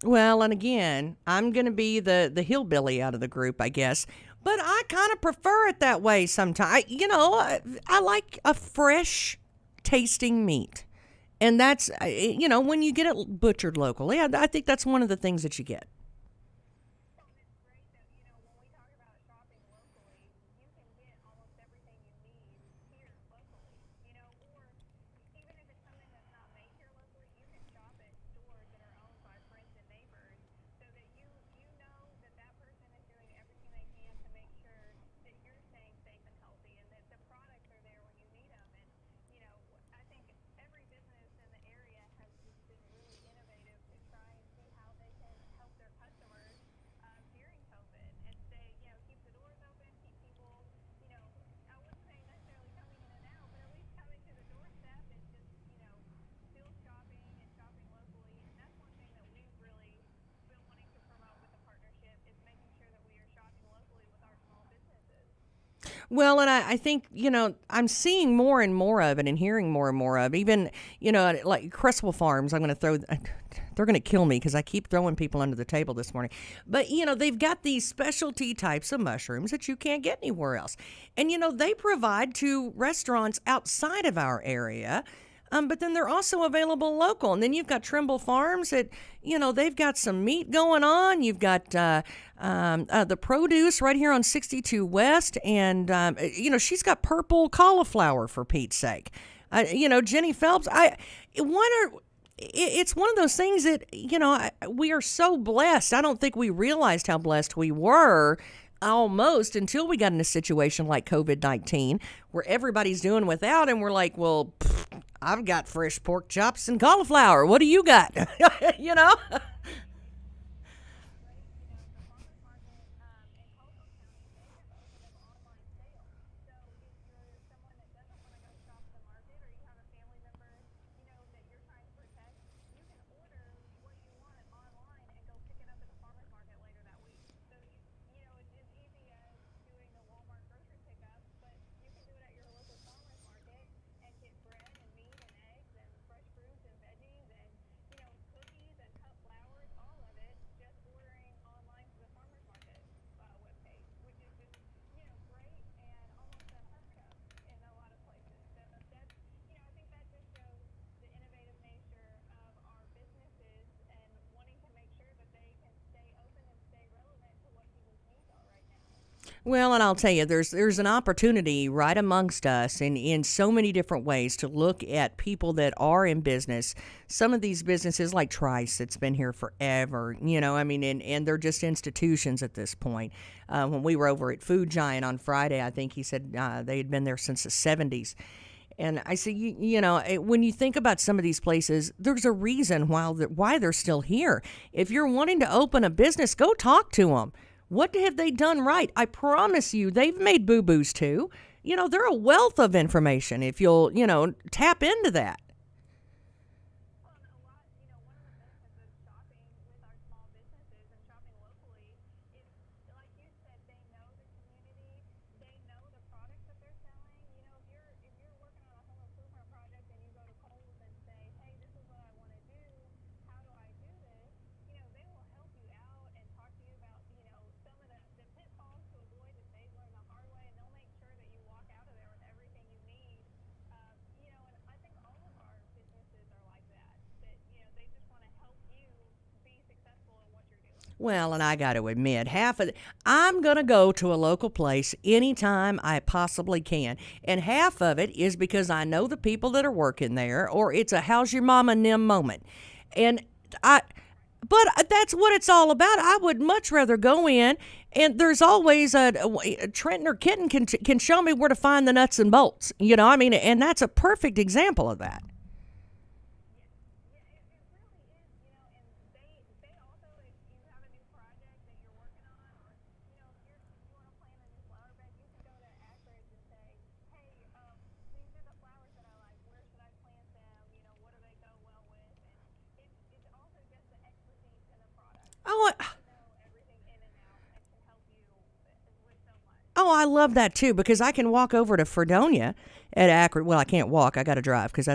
Well, and again, I'm going to be the hillbilly out of the group, I guess. But I kind of prefer it that way sometimes. I like a fresh tasting meat. And that's, when you get it butchered locally, I think that's one of the things that you get. Well, and I think, I'm seeing more and more of it and hearing more and more of, even, like Cresswell Farms, I'm going to they're going to kill me because I keep throwing people under the table this morning. But, they've got these specialty types of mushrooms that you can't get anywhere else. And, they provide to restaurants outside of our area. But then they're also available local. And then you've got Trimble Farms that, they've got some meat going on. You've got the produce right here on 62 West. And, she's got purple cauliflower, for Pete's sake. Jenny Phelps, it's one of those things that, we are so blessed. I don't think we realized how blessed we were almost until we got in a situation like COVID-19 where everybody's doing without, and we're like, well, I've got fresh pork chops and cauliflower. What do you got? Well, and I'll tell you, there's an opportunity right amongst us in so many different ways to look at people that are in business. Some of these businesses like Trice, that's been here forever, and they're just institutions at this point. When we were over at Food Giant on Friday, I think he said they had been there since the 70s. And I say, when you think about some of these places, there's a reason why they're still here. If you're wanting to open a business, go talk to them. What have they done right? I promise you, they've made boo-boos too. They're a wealth of information if you'll, tap into that. Well, and I got to admit, I'm going to go to a local place anytime I possibly can. And half of it is because I know the people that are working there, or it's a how's your mama nim moment. But that's what it's all about. I would much rather go in, and there's always Trenton or Kitten can show me where to find the nuts and bolts. And that's a perfect example of that. Oh, I love that too, because I can walk over to Fredonia at Akron. Well, I can't walk; I got to drive because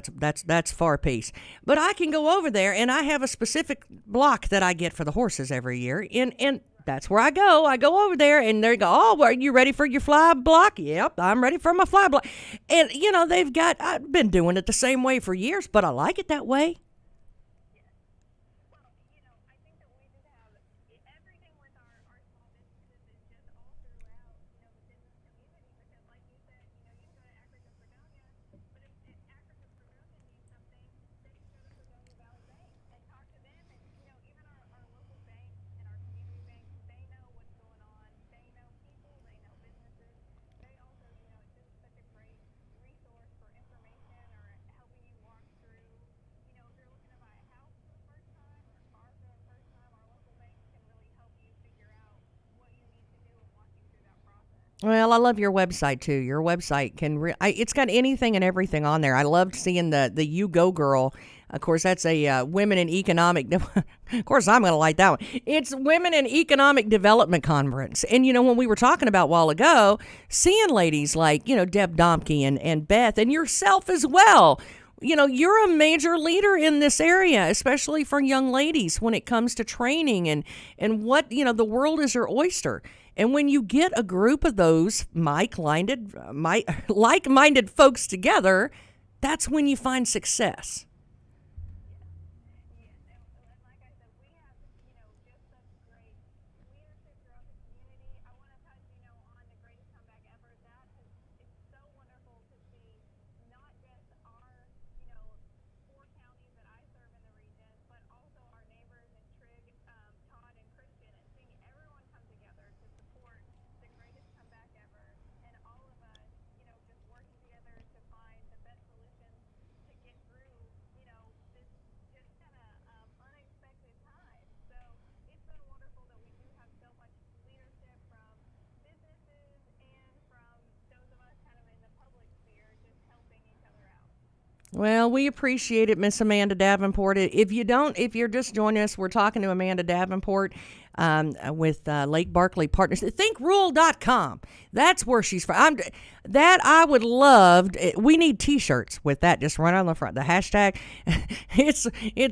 that's far piece. But I can go over there, and I have a specific block that I get for the horses every year, and that's where I go. I go over there, and they go, "Oh, are you ready for your fly block?" Yep, I'm ready for my fly block. And I've been doing it the same way for years, but I like it that way. Well, I love your website too. Your website it's got anything and everything on there. I loved seeing the You Go Girl. Of course, that's a Women in Economic. Of course, I'm going to like that one. It's Women in Economic Development Conference. And, when we were talking about a while ago, seeing ladies like, Deb Domke and Beth and yourself as well, you're a major leader in this area, especially for young ladies when it comes to training and what, the world is your oyster. And when you get a group of those like-minded folks together, that's when you find success. Well, we appreciate it, Miss Amanda Davenport. If you're just joining us, we're talking to Amanda Davenport with Lake Barkley Partners. ThinkRule.com. That's where she's from. I would love. We need T-shirts with that. Just run on the front. The hashtag. It's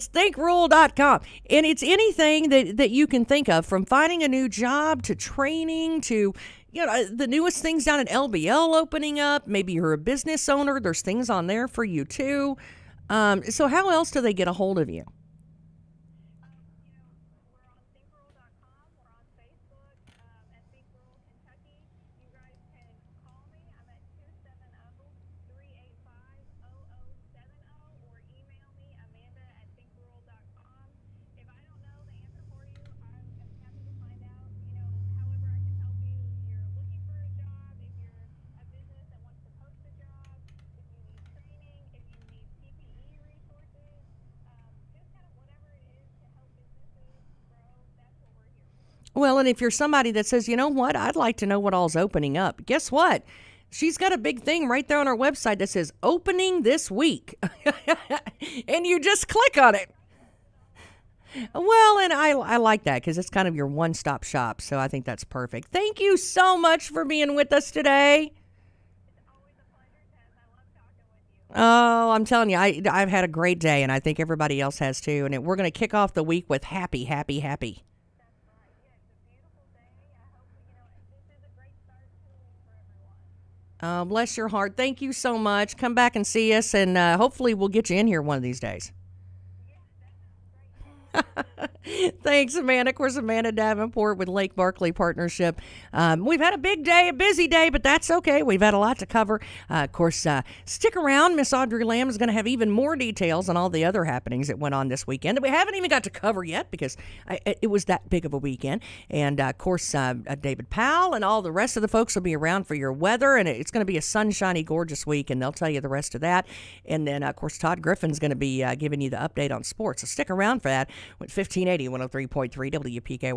ThinkRule.com, and it's anything that you can think of, from finding a new job to training to. The newest things down at LBL opening up. Maybe you're a business owner. There's things on there for you, too. So how else do they get a hold of you? Well, and if you're somebody that says, you know what, I'd like to know what all's opening up, guess what? She's got a big thing right there on her website that says opening this week. And you just click on it. Well, and I like that because it's kind of your one-stop shop. So I think that's perfect. Thank you so much for being with us today. Oh, I'm telling you, I've had a great day, and I think everybody else has too. And we're going to kick off the week with happy, happy, happy. Oh, bless your heart. Thank you so much. Come back and see us, and hopefully we'll get you in here one of these days. Thanks, Amanda. Of course, Amanda Davenport with Lake Barkley Partnership. We've had a big day, a busy day, but that's okay. We've had a lot to cover. Of course, stick around. Miss Audrey Lamb is going to have even more details on all the other happenings that went on this weekend that we haven't even got to cover yet because it was that big of a weekend. And, of course, David Powell and all the rest of the folks will be around for your weather, and it's going to be a sunshiny, gorgeous week, and they'll tell you the rest of that. And then, of course, Todd Griffin's going to be giving you the update on sports. So stick around for that with 1580 103.3 WPKY.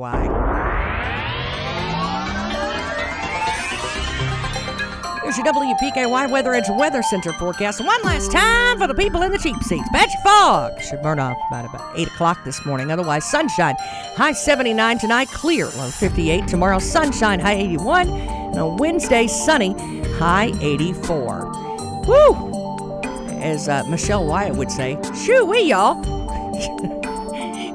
Here's your WPKY Weather Edge Weather Center forecast. One last time for the people in the cheap seats. Patchy fog should burn off about 8 o'clock this morning. Otherwise, sunshine. High 79 tonight, clear, low 58. Tomorrow, sunshine, high 81. And on Wednesday, sunny, high 84. Woo! As Michelle Wyatt would say, shoo-wee, y'all.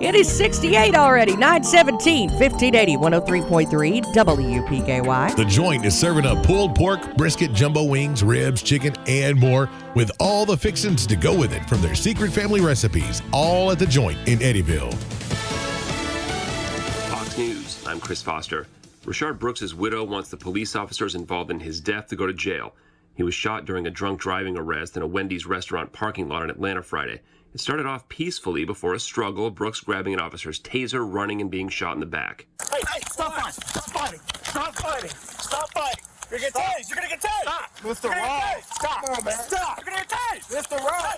It is 68 already, 917, 1580, 103.3 WPKY. The Joint is serving up pulled pork, brisket, jumbo wings, ribs, chicken, and more with all the fixings to go with it from their secret family recipes, all at The Joint in Eddyville. Fox News, I'm Chris Foster. Rashard Brooks' widow wants the police officers involved in his death to go to jail. He was shot during a drunk driving arrest in a Wendy's restaurant parking lot in Atlanta Friday. It started off peacefully before a struggle, Brooks grabbing an officer's taser, running, and being shot in the back. Hey, stop fighting! Stop fighting! Stop fighting! Stop fighting! You're gonna get tased! You're gonna get tased! Stop! Mr. Ross! Stop! Come on, man! Stop! You're gonna get tased! Mr. Ross!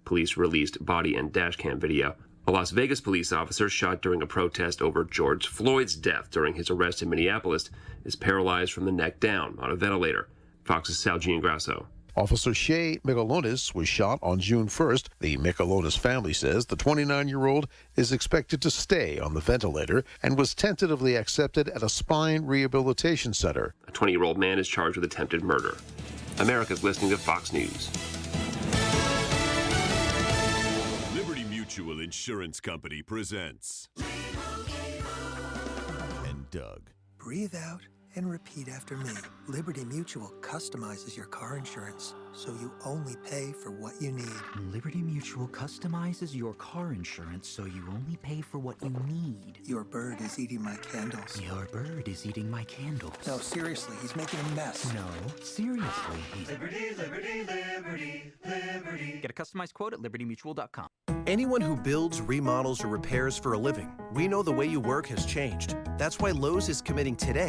Police released body and dash cam video. A Las Vegas police officer shot during a protest over George Floyd's death during his arrest in Minneapolis is paralyzed from the neck down on a ventilator. Fox's Sal Giangrasso. Officer Shea Michelonis was shot on June 1st. The Michelonis family says the 29-year-old is expected to stay on the ventilator and was tentatively accepted at a spine rehabilitation center. A 20-year-old man is charged with attempted murder. America's listening to Fox News. Mutual Insurance Company presents and Doug. Breathe out and repeat after me. Liberty Mutual customizes your car insurance so you only pay for what you need. Liberty Mutual customizes your car insurance so you only pay for what you need. Your bird is eating my candles. Your bird is eating my candles. No, seriously, he's making a mess. No, seriously, he's... Liberty, liberty, liberty, liberty. Get a customized quote at libertymutual.com. Anyone who builds, remodels, or repairs for a living, we know the way you work has changed. That's why Lowe's is committing today